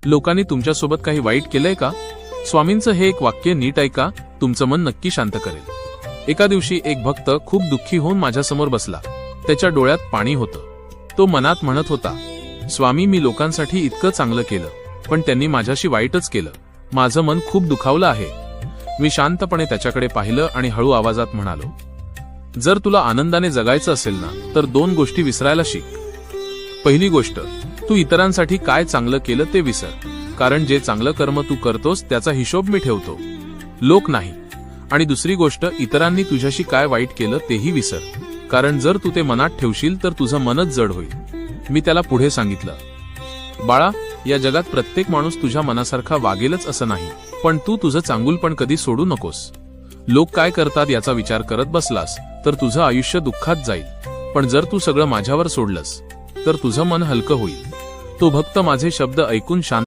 लोकांनी तुमच्यासोबत काही वाईट केलंय का? स्वामींचं हे एक वाक्य नीट ऐका, तुमचं मन नक्की शांत करेल। एका दिवशी एक भक्त खूप दुःखी होऊन माझ्यासमोर बसला। त्याच्या डोळ्यात पाणी होतं। तो मनात म्हणत होता, स्वामी, मी लोकांसाठी इतकं चांगलं केलं, पण त्यांनी माझ्याशी वाईटच केलं। माझं मन खूप दुखावलं आहे। मी शांतपणे त्याच्याकडे पाहिलं आणि हळू आवाजात म्हणालो, जर तुला आनंदाने जगायचं असेल ना, तर 2 गोष्टी विसरायला शिक। पहिली गोष्ट, तू इतरांसाठी काय चांगलं केलं ते विसर, कारण जे चांगलं कर्म तू करतोस त्याचा हिशोब मी ठेवतो, लोक नाही। आणि दुसरी गोष्ट, इतरांनी तुझ्याशी काय वाईट केलं तेही विसर, कारण जर तू ते मनात ठेवशील तर तुझं मनच जड होईल। मी त्याला पुढे सांगितलं, बाळा, या जगात प्रत्येक माणूस तुझ्या मनासारखा वागेलच असं नाही, पण तू तुझं चांगुलपण कधी सोडू नकोस। लोक काय करतात याचा विचार करत बसलास तर तुझं आयुष्य दुःखात जाईल, पण जर तू सगळं माझ्यावर सोडलंस तर तुझं मन हलकं होईल। तो भक्त माझे शब्द ऐकून शांत